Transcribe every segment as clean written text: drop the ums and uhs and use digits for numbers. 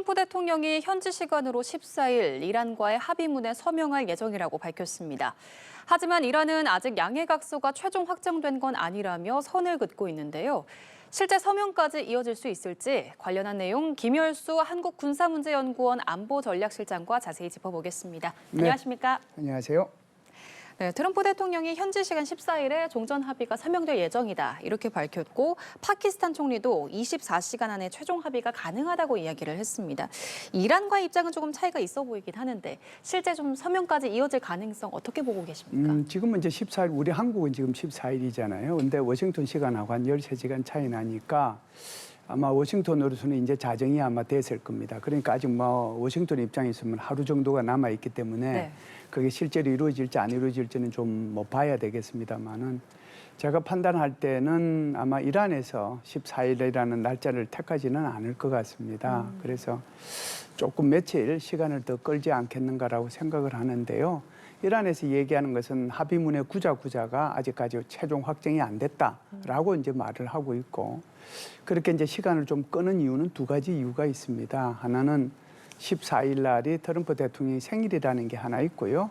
트럼프 대통령이 현지 시간으로 14일 이란과의 합의문에 서명할 예정이라고 밝혔습니다. 하지만 이란은 아직 양해 각서가 최종 확정된 건 아니라며 선을 긋고 있는데요. 실제 서명까지 이어질 수 있을지 관련한 내용 김열수 한국군사문제연구원 안보전략실장과 자세히 짚어보겠습니다. 네. 안녕하십니까? 안녕하세요. 네, 트럼프 대통령이 현지 시간 14일에 종전 합의가 서명될 예정이다 이렇게 밝혔고 파키스탄 총리도 24시간 안에 최종 합의가 가능하다고 이야기를 했습니다. 이란과의 입장은 조금 차이가 있어 보이긴 하는데 실제 좀 서명까지 이어질 가능성 어떻게 보고 계십니까? 지금은 이제 14일, 우리 한국은 지금 14일이잖아요. 근데 워싱턴 시간하고 한 13시간 차이 나니까 아마 워싱턴으로서는 이제 자정이 아마 됐을 겁니다. 그러니까 아직 뭐 워싱턴 입장에서는 하루 정도가 남아 있기 때문에 네. 그게 실제로 이루어질지 안 이루어질지는 좀 뭐 봐야 되겠습니다만은 제가 판단할 때는 아마 이란에서 14일이라는 날짜를 택하지는 않을 것 같습니다. 그래서 조금 며칠 시간을 더 끌지 않겠는가라고 생각을 하는데요. 이란에서 얘기하는 것은 합의문의 구자가 아직까지 최종 확정이 안 됐다라고 이제 말을 하고 있고 그렇게 이제 시간을 좀 끄는 이유는 두 가지 이유가 있습니다. 하나는 14일 날이 트럼프 대통령이 생일이라는 게 하나 있고요.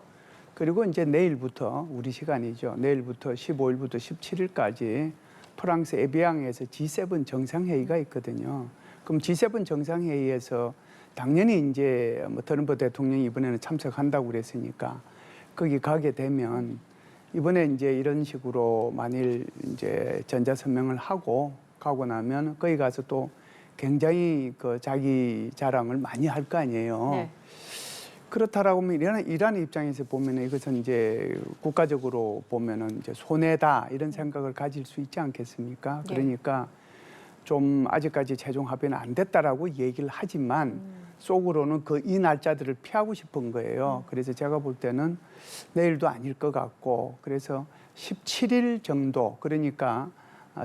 그리고 이제 내일부터 우리 시간이죠. 내일부터 15일부터 17일까지 프랑스 에비앙에서 G7 정상회의가 있거든요. 그럼 G7 정상회의에서 당연히 이제 뭐 트럼프 대통령이 이번에는 참석한다고 그랬으니까 거기 가게 되면 이번에 이제 이런 식으로 만일 이제 전자서명을 하고 가고 나면 거기 가서 또 굉장히 그 자기 자랑을 많이 할 거 아니에요. 네. 그렇다라고 하면 이란 입장에서 보면은 이것은 이제 국가적으로 보면은 이제 손해다 이런 생각을 가질 수 있지 않겠습니까? 네. 그러니까 좀 아직까지 최종 합의는 안 됐다라고 얘기를 하지만 속으로는 이 날짜들을 피하고 싶은 거예요. 그래서 제가 볼 때는 내일도 아닐 것 같고 그래서 17일 정도 그러니까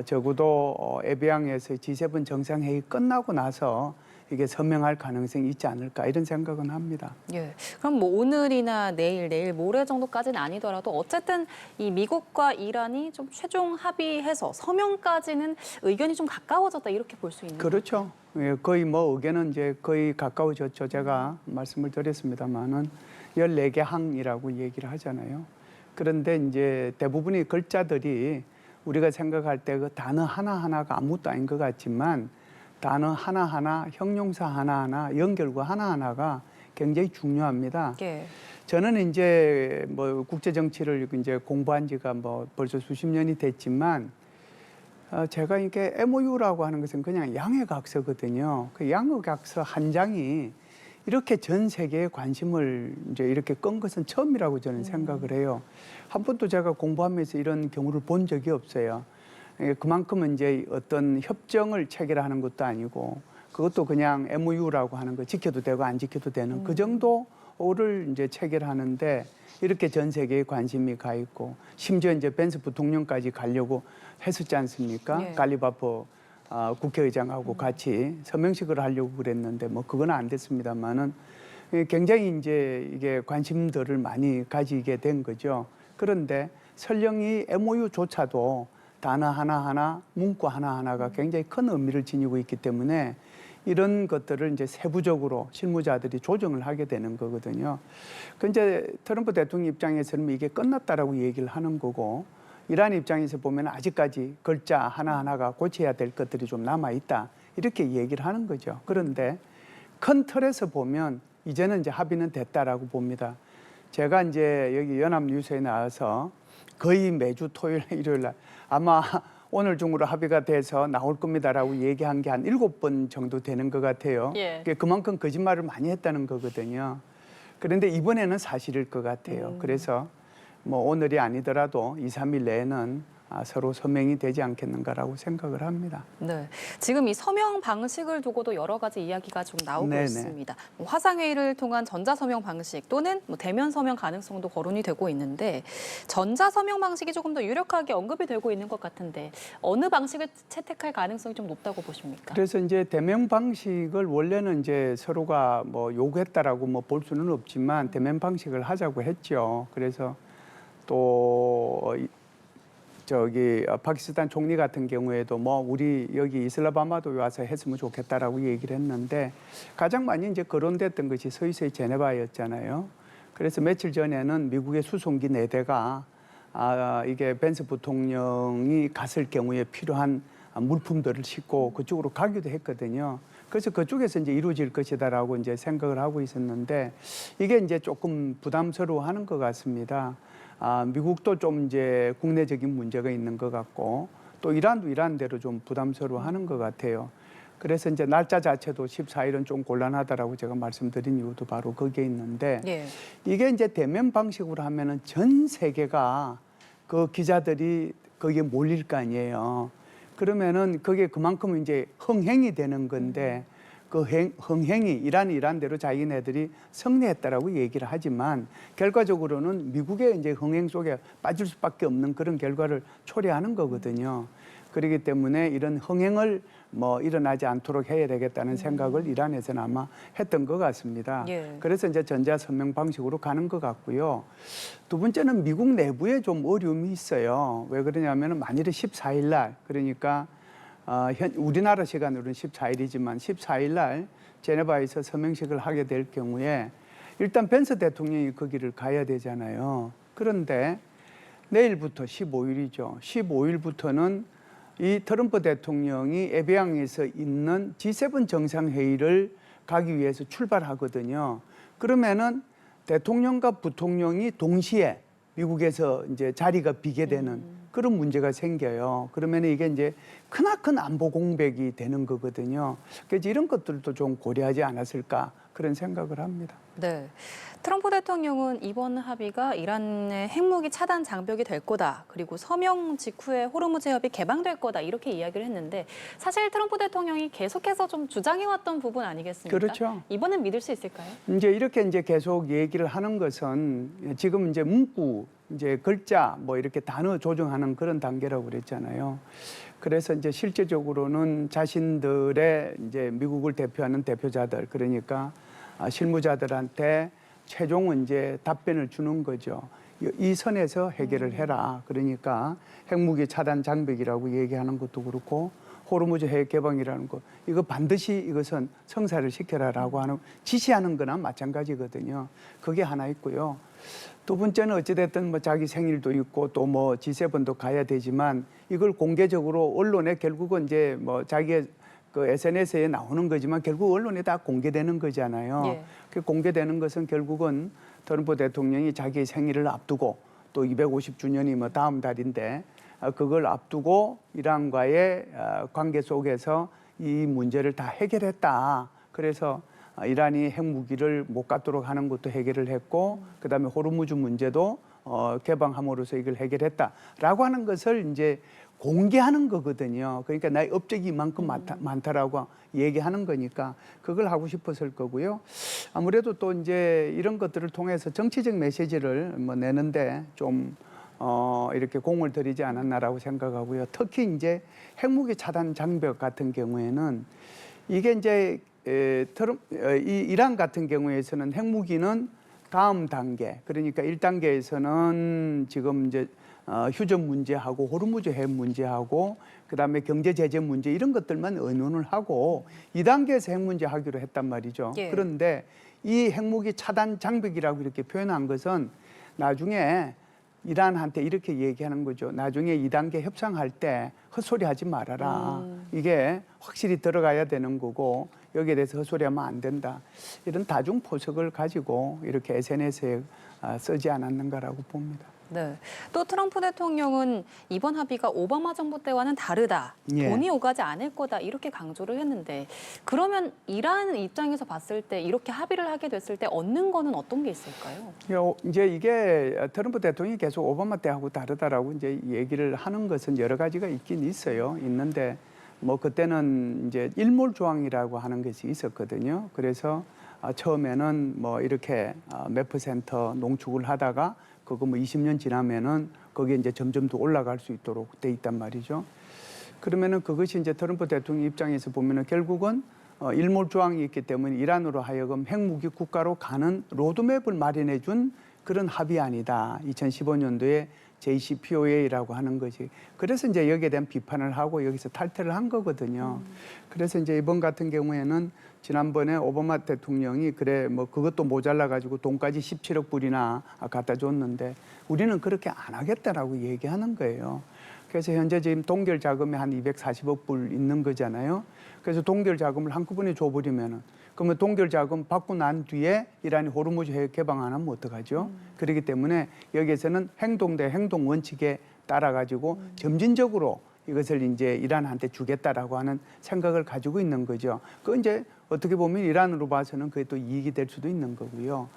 적어도 에비앙에서 G7 정상회의 끝나고 나서 이게 서명할 가능성이 있지 않을까 이런 생각은 합니다. 예. 그럼 뭐 오늘이나 내일 모레 정도까지는 아니더라도 어쨌든 이 미국과 이란이 좀 최종 합의해서 서명까지는 의견이 좀 가까워졌다 이렇게 볼 수 있는 거죠? 그렇죠. 예, 거의 뭐 의견은 이제 거의 가까워졌죠. 제가 말씀을 드렸습니다만은 14개 항이라고 얘기를 하잖아요. 그런데 이제 대부분의 글자들이 우리가 생각할 때 그 단어 하나하나가 아무것도 아닌 것 같지만 단어 하나하나, 형용사 하나하나, 연결구 하나하나가 굉장히 중요합니다. 예. 저는 이제 뭐 국제 정치를 이제 공부한 지가 뭐 벌써 수십 년이 됐지만 제가 이게 MOU라고 하는 것은 그냥 양해각서거든요. 그 양해각서 한 장이 이렇게 전 세계에 관심을 이제 이렇게 끈 것은 처음이라고 저는 생각을 해요. 한 번도 제가 공부하면서 이런 경우를 본 적이 없어요. 그만큼은 이제 어떤 협정을 체결하는 것도 아니고 그것도 그냥 MOU라고 하는 거 지켜도 되고 안 지켜도 되는 그 정도를 이제 체결하는데 이렇게 전 세계에 관심이 가 있고 심지어 이제 벤스 부통령까지 가려고 했었지 않습니까? 예. 갈리바프 국회의장하고 같이 서명식을 하려고 그랬는데 뭐 그건 안 됐습니다만은 굉장히 이제 이게 관심들을 많이 가지게 된 거죠. 그런데 설령 이 MOU조차도 단어 하나하나, 문구 하나하나가 굉장히 큰 의미를 지니고 있기 때문에 이런 것들을 이제 세부적으로 실무자들이 조정을 하게 되는 거거든요. 그 이제 트럼프 대통령 입장에서는 이게 끝났다라고 얘기를 하는 거고 이란 입장에서 보면 아직까지 글자 하나하나가 고쳐야 될 것들이 좀 남아 있다. 이렇게 얘기를 하는 거죠. 그런데 큰 틀에서 보면 이제는 이제 합의는 됐다라고 봅니다. 제가 이제 여기 연합뉴스에 나와서 거의 매주 토요일, 일요일 날 아마 오늘 중으로 합의가 돼서 나올 겁니다라고 얘기한 게 한 7번 정도 되는 것 같아요. 예. 그만큼 거짓말을 많이 했다는 거거든요. 그런데 이번에는 사실일 것 같아요. 그래서 뭐 오늘이 아니더라도 2, 3일 내에는 서로 서명이 되지 않겠는가라고 생각을 합니다. 네, 지금 이 서명 방식을 두고도 여러 가지 이야기가 좀 나오고 네네. 있습니다. 뭐 화상회의를 통한 전자서명 방식 또는 뭐 대면 서명 가능성도 거론이 되고 있는데 전자서명 방식이 조금 더 유력하게 언급이 되고 있는 것 같은데 어느 방식을 채택할 가능성이 좀 높다고 보십니까? 그래서 이제 대면 방식을 원래는 이제 서로가 뭐 요구했다라고 뭐 볼 수는 없지만 대면 방식을 하자고 했죠. 그래서 또 파키스탄 총리 같은 경우에도 뭐 우리 여기 이슬라마바드 와서 했으면 좋겠다라고 얘기를 했는데 가장 많이 이제 거론됐던 것이 스위스의 제네바였잖아요. 그래서 며칠 전에는 미국의 수송기 4대가 이게 벤스 부통령이 갔을 경우에 필요한 물품들을 싣고 그쪽으로 가기도 했거든요. 그래서 그쪽에서 이제 이루어질 것이다라고 이제 생각을 하고 있었는데 이게 이제 조금 부담스러워하는 것 같습니다. 미국도 좀 이제 국내적인 문제가 있는 것 같고 또 이란도 이란대로 좀 부담스러워하는 것 같아요. 그래서 이제 날짜 자체도 14일은 좀 곤란하다라고 제가 말씀드린 이유도 바로 거기에 있는데 예. 이게 이제 대면 방식으로 하면은 전 세계가 그 기자들이 거기에 몰릴 거 아니에요. 그러면은 그게 그만큼 이제 흥행이 되는 건데 그 흥행이 이란대로 자기네들이 승리했다라고 얘기를 하지만 결과적으로는 미국의 이제 흥행 속에 빠질 수밖에 없는 그런 결과를 초래하는 거거든요. 그렇기 때문에 이런 흥행을 뭐 일어나지 않도록 해야 되겠다는 생각을 이란에서는 아마 했던 것 같습니다. 예. 그래서 이제 전자서명 방식으로 가는 것 같고요. 두 번째는 미국 내부에 좀 어려움이 있어요. 왜 그러냐면은 만일에 14일 날 그러니까 우리나라 시간으로는 14일이지만 14일 날 제네바에서 서명식을 하게 될 경우에 일단 벤스 대통령이 거기를 가야 되잖아요. 그런데 내일부터 15일이죠. 15일부터는 이 트럼프 대통령이 에비앙에서 있는 G7 정상회의를 가기 위해서 출발하거든요. 그러면은 대통령과 부통령이 동시에 미국에서 이제 자리가 비게 되는 그런 문제가 생겨요. 그러면 이게 이제 크나큰 안보 공백이 되는 거거든요. 그래서 이런 것들도 좀 고려하지 않았을까 그런 생각을 합니다. 네. 트럼프 대통령은 이번 합의가 이란의 핵무기 차단 장벽이 될 거다. 그리고 서명 직후에 호르무즈 해협이 개방될 거다. 이렇게 이야기를 했는데 사실 트럼프 대통령이 계속해서 좀 주장해왔던 부분 아니겠습니까? 그렇죠. 이번엔 믿을 수 있을까요? 이제 이렇게 이제 계속 얘기를 하는 것은 지금 이제 문구, 이제 글자 뭐 이렇게 단어 조정하는 그런 단계라고 그랬잖아요. 그래서 이제 실제적으로는 자신들의 이제 미국을 대표하는 대표자들 그러니까 실무자들한테 최종 이제 답변을 주는 거죠. 이 선에서 해결을 해라. 그러니까 핵무기 차단 장벽이라고 얘기하는 것도 그렇고 호르무즈 해협 개방이라는 거 이거 반드시 이것은 성사를 시켜라라고 하는 지시하는 거나 마찬가지거든요. 그게 하나 있고요. 두 번째는 어찌됐든 뭐 자기 생일도 있고 또 뭐 G7도 가야 되지만 이걸 공개적으로 언론에 결국은 이제 뭐 자기의 그 SNS에 나오는 거지만 결국 언론에 다 공개되는 거잖아요. 예. 그 공개되는 것은 결국은 트럼프 대통령이 자기 생일을 앞두고 또 250주년이 뭐 다음 달인데 그걸 앞두고 이란과의 관계 속에서 이 문제를 다 해결했다. 그래서 이란이 핵무기를 못 갖도록 하는 것도 해결을 했고 그다음에 호르무즈 문제도 개방함으로써 이걸 해결했다라고 하는 것을 이제 공개하는 거거든요. 그러니까 나의 업적이 이만큼 많다라고 얘기하는 거니까 그걸 하고 싶었을 거고요. 아무래도 또 이제 이런 것들을 통해서 정치적 메시지를 뭐 내는데 좀 이렇게 공을 들이지 않았나라고 생각하고요. 특히 이제 핵무기 차단 장벽 같은 경우에는 이게 이제 이란 같은 경우에서는 핵무기는 다음 단계 그러니까 1단계에서는 지금 이제 휴전 문제하고 호르무즈 해협 문제하고 그다음에 경제 제재 문제 이런 것들만 의논을 하고 2단계에서 핵 문제 하기로 했단 말이죠. 예. 그런데 이 핵무기 차단 장벽이라고 이렇게 표현한 것은 나중에 이란한테 이렇게 얘기하는 거죠. 나중에 2단계 협상할 때 헛소리 하지 말아라. 이게 확실히 들어가야 되는 거고 여기에 대해서 헛소리하면 안 된다. 이런 다중 포석을 가지고 이렇게 SNS에 쓰지 않았는가라고 봅니다. 네. 또 트럼프 대통령은 이번 합의가 오바마 정부 때와는 다르다. 예. 돈이 오가지 않을 거다. 이렇게 강조를 했는데 그러면 이란 입장에서 봤을 때 이렇게 합의를 하게 됐을 때 얻는 거는 어떤 게 있을까요? 이제 이게 트럼프 대통령이 계속 오바마 때하고 다르다라고 이제 얘기를 하는 것은 여러 가지가 있긴 있어요. 있는데 뭐 그때는 이제 일몰 조항이라고 하는 것이 있었거든요. 그래서 처음에는 뭐 이렇게 몇 퍼센트 농축을 하다가 그거 뭐 20년 지나면은 거기에 이제 점점 더 올라갈 수 있도록 돼 있단 말이죠. 그러면은 그것이 이제 트럼프 대통령 입장에서 보면은 결국은 일몰 조항이 있기 때문에 이란으로 하여금 핵무기 국가로 가는 로드맵을 마련해 준 그런 합의안이다. 2015년도에 JCPOA라고 하는 거지. 그래서 이제 여기에 대한 비판을 하고 여기서 탈퇴를 한 거거든요. 그래서 이제 이번 같은 경우에는 지난번에 오바마 대통령이 그래 뭐 그것도 모자라 가지고 돈까지 17억 불이나 갖다 줬는데 우리는 그렇게 안 하겠다라고 얘기하는 거예요. 그래서 현재 지금 동결 자금이 한 240억 불 있는 거잖아요. 그래서 동결 자금을 한꺼번에 줘버리면은 그러면 동결 자금 받고 난 뒤에 이란이 호르무즈 해역 개방 안 하면 어떡하죠? 그렇기 때문에 여기에서는 행동 대 행동 원칙에 따라 가지고 점진적으로 이것을 이제 이란한테 주겠다라고 하는 생각을 가지고 있는 거죠. 그 이제 어떻게 보면 이란으로 봐서는 그게 또 이익이 될 수도 있는 거고요.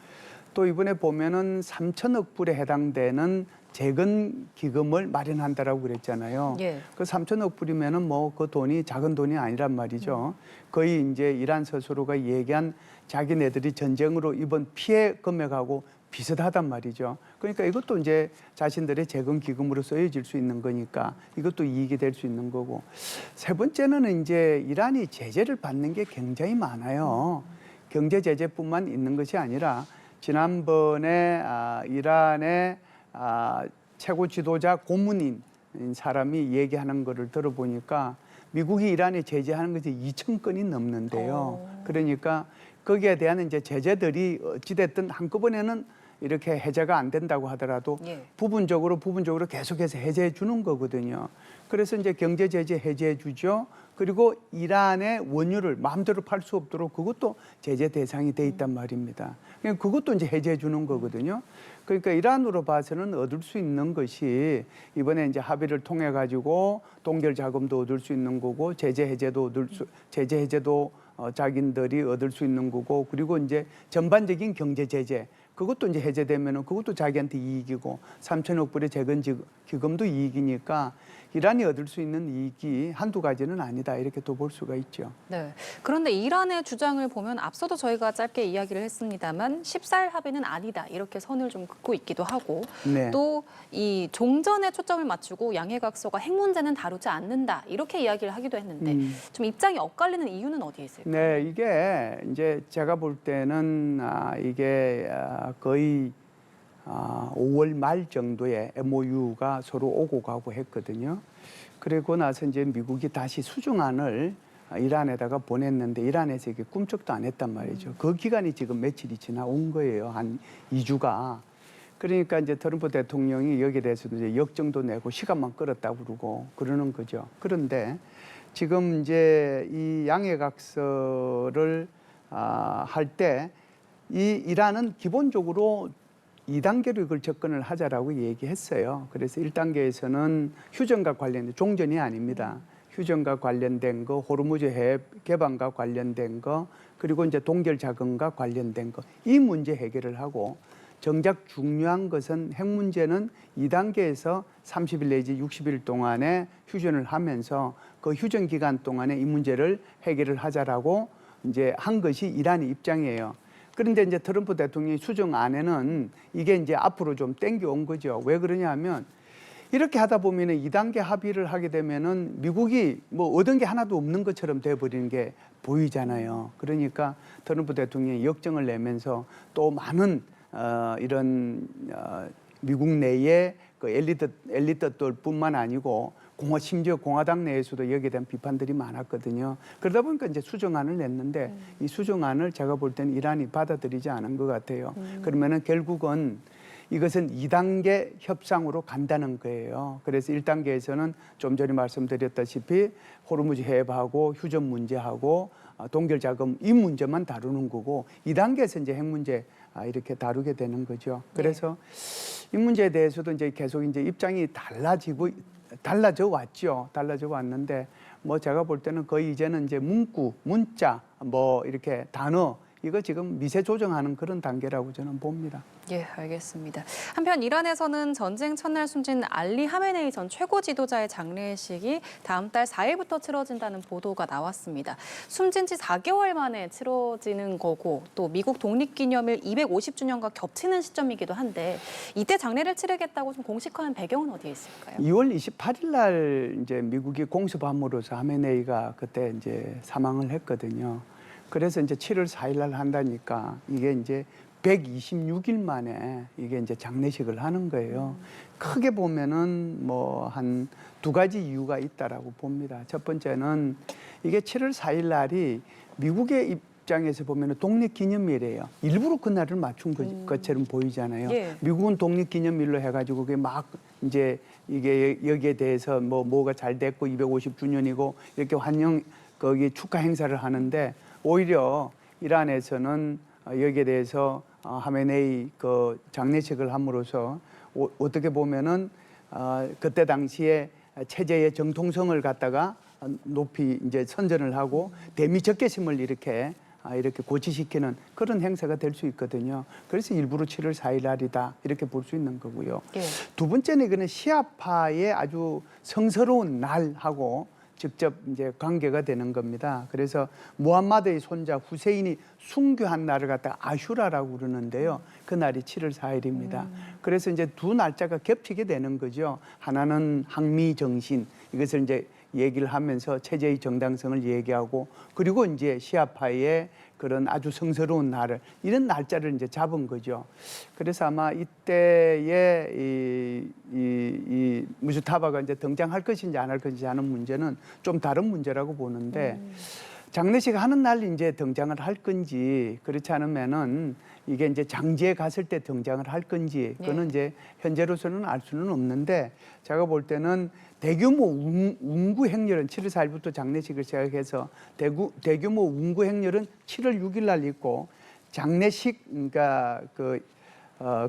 또 이번에 보면은 3천억 불에 해당되는 재건 기금을 마련한다라고 그랬잖아요. 예. 그 3천억 불이면은 뭐 그 돈이 작은 돈이 아니란 말이죠. 거의 이제 이란 스스로가 얘기한 자기네들이 전쟁으로 입은 피해 금액하고 비슷하단 말이죠. 그러니까 이것도 이제 자신들의 재건 기금으로 쓰여질 수 있는 거니까 이것도 이익이 될 수 있는 거고. 세 번째는 이제 이란이 제재를 받는 게 굉장히 많아요. 경제 제재뿐만 있는 것이 아니라 지난번에 이란의 최고 지도자 고문인 사람이 얘기하는 거를 들어보니까 미국이 이란에 제재하는 것이 2,000건이 넘는데요. 그러니까 거기에 대한 이제 제재들이 어찌됐든 한꺼번에는 이렇게 해제가 안 된다고 하더라도 예. 부분적으로 계속해서 해제해 주는 거거든요. 그래서 이제 경제 제재 해제해 주죠. 그리고 이란의 원유를 마음대로 팔 수 없도록 그것도 제재 대상이 돼 있단 말입니다. 그러니까 그것도 이제 해제해 주는 거거든요. 그러니까 이란으로 봐서는 얻을 수 있는 것이 이번에 이제 합의를 통해 가지고 동결 자금도 얻을 수 있는 거고 제재 해제도 자기들이 얻을 수 있는 거고 그리고 이제 전반적인 경제 제재 그것도 이제 해제되면은 그것도 자기한테 이익이고 3천억 불의 재건 기금도 이익이니까 이란이 얻을 수 있는 이익이 한두 가지는 아니다 이렇게 또 볼 수가 있죠. 네. 그런데 이란의 주장을 보면 앞서도 저희가 짧게 이야기를 했습니다만 14일 합의는 아니다 이렇게 선을 좀 긋고 있기도 하고 네. 또 이 종전에 초점을 맞추고 양해각서가 핵 문제는 다루지 않는다 이렇게 이야기를 하기도 했는데 좀 입장이 엇갈리는 이유는 어디에 있을까요? 네, 이게 이제 제가 볼 때는 이게 거의 5월 말 정도에 MOU가 서로 오고 가고 했거든요. 그리고 나서 이제 미국이 다시 수정안을 이란에다가 보냈는데 이란에서 이게 꿈쩍도 안 했단 말이죠. 그 기간이 지금 며칠이 지나온 거예요. 한 2주가. 그러니까 이제 트럼프 대통령이 여기에 대해서도 이제 역정도 내고 시간만 끌었다고 그러고 그러는 거죠. 그런데 지금 이제 이 양해각서를 할 때 이 이란은 기본적으로 2단계로 이걸 접근을 하자라고 얘기했어요. 그래서 1단계에서는 휴전과 관련된 종전이 아닙니다. 휴전과 관련된 거, 호르무즈 해협 개방과 관련된 거, 그리고 이제 동결 자금과 관련된 거, 이 문제 해결을 하고 정작 중요한 것은 핵 문제는 2단계에서 30일 내지 60일 동안에 휴전을 하면서 그 휴전 기간 동안에 이 문제를 해결을 하자라고 이제 한 것이 이란의 입장이에요. 그런데 이제 트럼프 대통령이 수정안에는 이게 이제 앞으로 좀 땡겨온 거죠. 왜 그러냐 하면 이렇게 하다 보면은 2단계 합의를 하게 되면은 미국이 뭐 얻은 게 하나도 없는 것처럼 돼버리는 게 보이잖아요. 그러니까 트럼프 대통령이 역정을 내면서 또 많은 이런 미국 내의 그 엘리트들뿐만 아니고 심지어 공화당 내에서도 여기에 대한 비판들이 많았거든요. 그러다 보니까 이제 수정안을 냈는데 이 수정안을 제가 볼 때는 이란이 받아들이지 않은 것 같아요. 그러면은 결국은 이것은 2단계 협상으로 간다는 거예요. 그래서 1단계에서는 좀 전에 말씀드렸다시피 호르무즈 해협하고 휴전 문제하고 동결 자금 이 문제만 다루는 거고 2단계에서 이제 핵 문제 이렇게 다루게 되는 거죠. 그래서 이 문제에 대해서도 이제 계속 이제 입장이 달라져 왔죠. 달라져 왔는데 뭐 제가 볼 때는 거의 이제는 이제 문구, 문자 뭐 이렇게 단어 이거 지금 미세 조정하는 그런 단계라고 저는 봅니다. 예, 알겠습니다. 한편 이란에서는 전쟁 첫날 숨진 알리 하메네이 전 최고 지도자의 장례식이 다음 달 4일부터 치러진다는 보도가 나왔습니다. 숨진 지 4개월 만에 치러지는 거고 또 미국 독립기념일 250주년과 겹치는 시점이기도 한데 이때 장례를 치르겠다고 좀 공식화한 배경은 어디에 있을까요? 2월 28일 날 이제 미국이 공습함으로써 하메네이가 그때 이제 사망을 했거든요. 그래서 이제 7월 4일 날 한다니까 이게 이제 126일 만에 이게 이제 장례식을 하는 거예요. 크게 보면은 뭐 한 두 가지 이유가 있다라고 봅니다. 첫 번째는 이게 7월 4일 날이 미국의 입장에서 보면은 독립기념일이에요. 일부러 그날을 맞춘 것처럼 보이잖아요. 예. 미국은 독립기념일로 해가지고 그게 막 이제 이게 여기에 대해서 뭐가 잘 됐고 250주년이고 이렇게 거기 축하 행사를 하는데 오히려 이란에서는 여기에 대해서 하메네이 그 장례식을 함으로써 어떻게 보면은 그때 당시에 체제의 정통성을 갖다가 높이 이제 선전을 하고 대미 적개심을 이렇게 고취시키는 그런 행사가 될 수 있거든요. 그래서 일부러 7월 4일 날이다 이렇게 볼 수 있는 거고요. 예. 두 번째는 이거는 시아파의 아주 성스러운 날하고 직접 이제 관계가 되는 겁니다. 그래서 무함마드의 손자 후세인이 순교한 날을 갖다가 아슈라라고 그러는데요. 그 날이 7월 4일입니다. 그래서 이제 두 날짜가 겹치게 되는 거죠. 하나는 항미 정신 이것을 이제 얘기를 하면서 체제의 정당성을 얘기하고 그리고 이제 시아파의 그런 아주 성스러운 날을 이런 날짜를 이제 잡은 거죠. 그래서 아마 이때에 이 무주타바가 이제 등장할 것인지 안 할 것인지 하는 문제는 좀 다른 문제라고 보는데 장례식 하는 날 이제 등장을 할 건지 그렇지 않으면은 이게 이제 장지에 갔을 때 등장을 할 건지 그거는 이제 현재로서는 알 수는 없는데 제가 볼 때는 대규모 운구 행렬은 7월 4일부터 장례식을 시작해서 대규모 운구 행렬은 7월 6일 날 있고 장례식 그러니까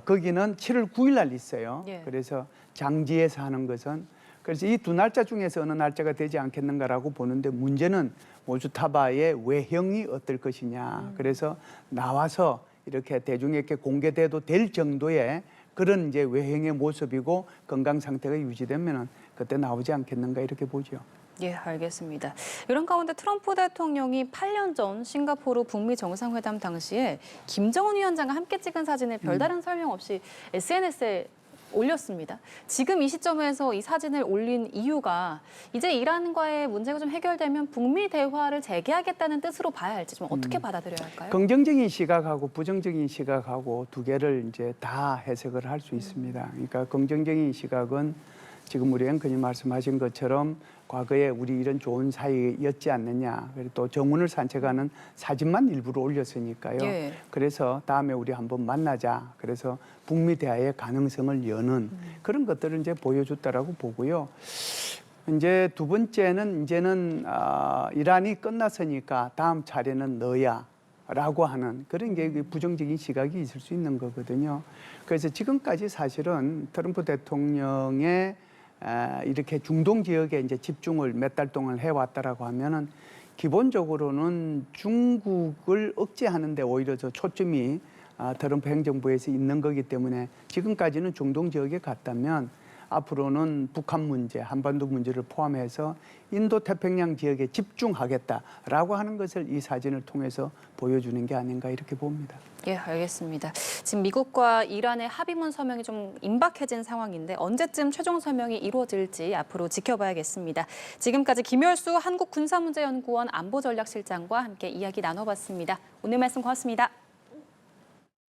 거기는 7월 9일 날 있어요. 예. 그래서 장지에서 하는 것은 그래서 이 두 날짜 중에서 어느 날짜가 되지 않겠는가라고 보는데 문제는 모주타바의 외형이 어떨 것이냐. 그래서 나와서 이렇게 대중에게 공개돼도 될 정도의 그런 이제 외형의 모습이고 건강 상태가 유지되면은 그때 나오지 않겠는가 이렇게 보죠. 예, 알겠습니다. 이런 가운데 트럼프 대통령이 8년 전 싱가포르 북미 정상회담 당시에 김정은 위원장과 함께 찍은 사진을 별다른 설명 없이 SNS에 올렸습니다. 지금 이 시점에서 이 사진을 올린 이유가 이제 이란과의 문제가 좀 해결되면 북미 대화를 재개하겠다는 뜻으로 봐야 할지 좀 어떻게 받아들여야 할까요? 긍정적인 시각하고 부정적인 시각하고 두 개를 이제 다 해석을 할 수 있습니다. 그러니까 긍정적인 시각은 지금 우리 앵커님 말씀하신 것처럼 과거에 우리 이런 좋은 사이였지 않느냐. 그리고 또 정운을 산책하는 사진만 일부러 올렸으니까요. 예. 그래서 다음에 우리 한번 만나자. 그래서 북미 대화의 가능성을 여는 그런 것들을 이제 보여줬다라고 보고요. 이제 두 번째는 이제는 이란이 끝났으니까 다음 차례는 너야. 라고 하는 그런 게 부정적인 시각이 있을 수 있는 거거든요. 그래서 지금까지 사실은 트럼프 대통령의 이렇게 중동 지역에 이제 집중을 몇 달 동안 해왔다라고 하면은 기본적으로는 중국을 억제하는 데 오히려 저 초점이 트럼프 행정부에서 있는 거기 때문에 지금까지는 중동 지역에 갔다면 앞으로는 북한 문제, 한반도 문제를 포함해서 인도 태평양 지역에 집중하겠다라고 하는 것을 이 사진을 통해서 보여주는 게 아닌가 이렇게 봅니다. 예, 알겠습니다. 지금 미국과 이란의 합의문 서명이 좀 임박해진 상황인데 언제쯤 최종 서명이 이루어질지 앞으로 지켜봐야겠습니다. 지금까지 김열수 한국군사문제연구원 안보전략실장과 함께 이야기 나눠봤습니다. 오늘 말씀 고맙습니다.